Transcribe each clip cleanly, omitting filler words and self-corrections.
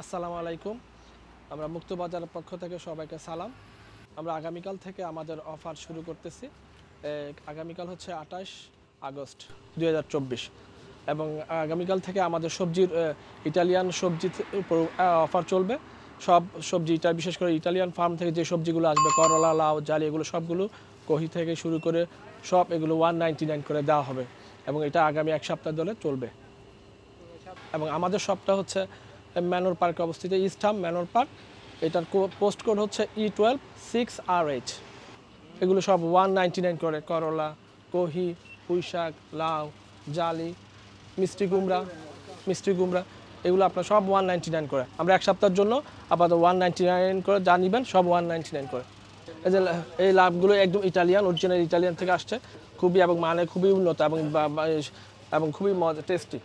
আসসালামু আলাইকুম। আমরা মুক্তবাজারের পক্ষ থেকে সবাইকে সালাম। আমরা আগামীকাল থেকে আমাদের অফার শুরু করতেছি। আগামীকাল হচ্ছে 28 আগস্ট 2024 এবং আগামীকাল থেকে আমাদের সবজির ইটালিয়ান সবজি উপর অফার চলবে। সব সবজি বিশেষ করে ইটালিয়ান ফার্ম থেকে যে সবজিগুলো আসবে করলা, লাউ, জালি এগুলো সবগুলো কহি থেকে শুরু করে সব এগুলো 199 করে দেওয়া হবে এবং এটা আগামী এক সপ্তাহ ধরে চলবে। এবং আমাদের শপটা হচ্ছে ম্যানোর পার্কে অবস্থিত, ইস্টহাম ম্যানোর পার্ক। এটার পোস্ট কোড হচ্ছে E12 6RH। এগুলো সব 199 করে। করলা, কহি, পুঁইশাক, লাউ, জালি, মিষ্টি কুমড়া এগুলো আপনার সব 199 করে। আমরা এক সপ্তাহের জন্য আপাতত 199 করে যা নিবেন সব 199 করে। এই যে এই লাভগুলো একদম ইটালিয়ান, অরিজিনাল ইটালিয়ান থেকে আসছে, খুবই এবং মানে খুবই উন্নত এবং খুবই টেস্টি।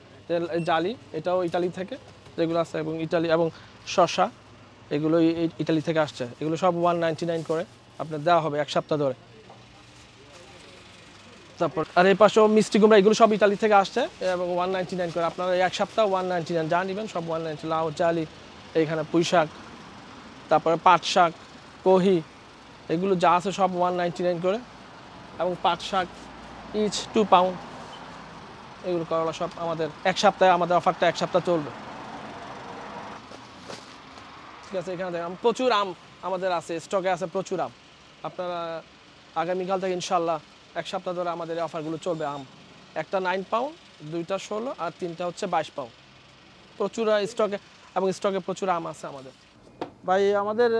জালি এটাও ইটালি থেকে যেগুলো আছে, এবং ইটালি এবং শসা এগুলো ইটালি থেকে আসছে। এগুলো সব 199 করে আপনার দেওয়া হবে এক সপ্তাহ ধরে। তারপর আর এই পাশেও মিষ্টি কুমড়া এগুলো সব ইটালি থেকে আসছে এবং 199 করে। আপনারা এক সপ্তাহ 199 যা নেবেন সব 199। লাউ, জালি, এইখানে পুঁই শাক, তারপরে পাট শাক, কহি এগুলো যা আছে সব 199 করে। এবং পাট শাক ইচ 2 পাউন্ড। এগুলো করলা সব আমাদের এক সপ্তাহে, আমাদের অফারটা এক সপ্তাহ চলবে। ঠিক আছে, এখানে দেখেন প্রচুর আম আমাদের আছে, স্টকে আছে প্রচুর আম। আপনারা আগামীকাল থেকে ইনশাল্লাহ এক সপ্তাহ ধরে আমাদের এই অফারগুলো চলবে। আম একটা 9 পাউন্ড, দুইটা 16 আর তিনটা হচ্ছে 22 পাউন্ড। প্রচুর স্টকে এবং স্টকে প্রচুর আম আছে আমাদের। ভাই আমাদের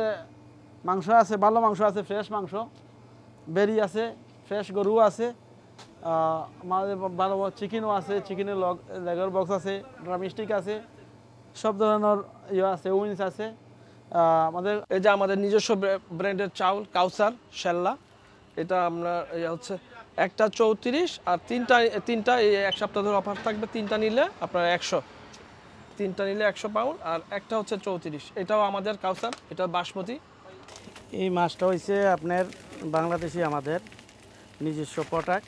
মাংস আছে, ভালো মাংস আছে, ফ্রেশ মাংস, বেরি আছে, ফ্রেশ গরু আছে, আমাদের ভালো চিকেনও আছে, চিকেনের লেগার বক্স আছে, ড্রামস্টিক আছে, সব ধরনের ইয়ে আছে, উইংস আছে আমাদের। এই যে আমাদের নিজস্ব ব্র্যান্ডের চাউল কাউসার শেল্লা, এটা আমরা হচ্ছে একটা 34 আর তিনটা এই এক সপ্তাহ ধরে অফার থাকবে। তিনটা নিলে আপনার 100, তিনটা নিলে 100 পাউন্ড আর একটা হচ্ছে 34। এটাও আমাদের কাউসার, এটা বাসমতি। এই মাছটা হয়েছে আপনার বাংলাদেশি, আমাদের নিজস্ব প্রোডাক্ট,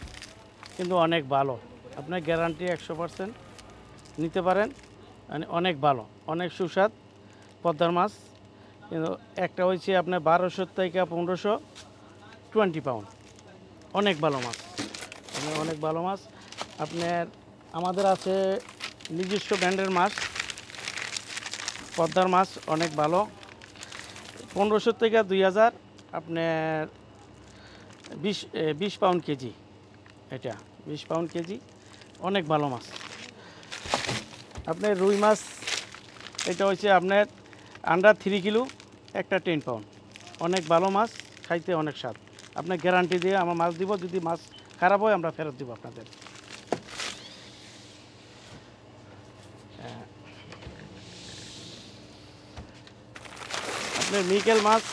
কিন্তু অনেক ভালো। আপনার গ্যারান্টি 100% নিতে পারেন, মানে অনেক ভালো, অনেক সুস্বাদ পদ্মার মাছ। কিন্তু একটা হয়েছে আপনার 1200 থেকে 1520 পাউন্ড, অনেক ভালো মাছ, অনেক ভালো মাছ। আপনার আমাদের আছে নিজস্ব ব্র্যান্ডের মাছ, পদ্মার মাছ অনেক ভালো। 1500 থেকে 2000 আপনার 20 পাউন্ড কেজি, এটা 20 পাউন্ড কেজি, অনেক ভালো মাছ। আপনার রুই মাছ এটা হচ্ছে আপনার আন্ডার 3 কিলো, একটা 10 পাউন্ড, অনেক ভালো মাছ, খাইতে অনেক স্বাদ। আপনার গ্যারান্টি দিয়ে আমরা মাছ দিব, যদি মাছ খারাপ হয় আমরা ফেরত দিব আপনাদের। আপনার মিকেল মাছ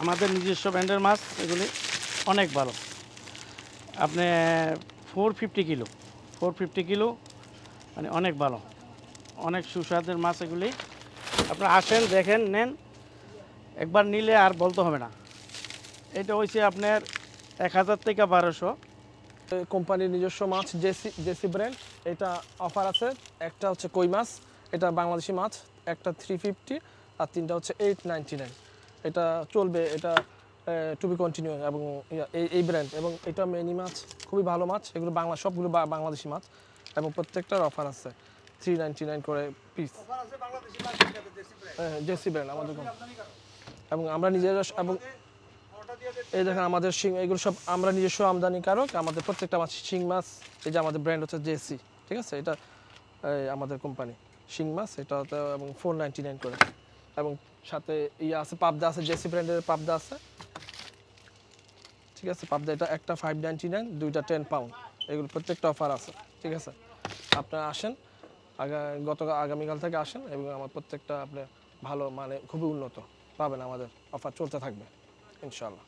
আমাদের নিজস্ব ব্র্যান্ডের মাছ, এগুলি অনেক ভালো। আপনি 450 কিলো, মানে অনেক ভালো, অনেক সুস্বাদের মাছ এগুলি। আপনারা আসেন, দেখেন, নেন, একবার নিলে আর বলতে হবে না। এটা হচ্ছে আপনার 1000 থেকে 1200। কোম্পানির নিজস্ব মাছ জেসি ব্র্যান্ড, এটা অফার আছে। একটা হচ্ছে কই মাছ, এটা বাংলাদেশি মাছ, একটা 350 আর তিনটা হচ্ছে 899। এটা চলবে, এটা টু বি কন্টিনিউ। এবং এই ব্র্যান্ড এবং এটা মেনি মাছ, খুবই ভালো মাছ। এগুলো সবগুলো বাংলাদেশি মাছ এবং প্রত্যেকটার অফার আছে 399 করে পিস। জেসি ব্র্যান্ড আমাদের। এবং আমরা নিজেরা এবং এই দেখেন আমাদের শিং, এগুলো সব আমরা নিজস্ব আমদানিকারক। আমাদের প্রত্যেকটা মাছ শিং মাছ, এই যে আমাদের ব্র্যান্ড হচ্ছে জেসি, ঠিক আছে, এটা আমাদের কোম্পানি শিং মাছ, এটা এবং 499 করে। এবং সাথে আছে পাবদা আছে, জেসি ব্র্যান্ডের পাবদা আছে, ঠিক আছে। পাবদা এটা একটা 599, দুইটা 10 পাউন্ড। এগুলো প্রত্যেকটা অফার আছে, ঠিক আছে। আপনারা আসেন, আগামীকাল থেকে আসেন এবং আমার প্রত্যেকটা আপনি ভালো, মানে খুবই উন্নত পাবেন। আমাদের অফার চলতে থাকবে ইনশাআল্লাহ।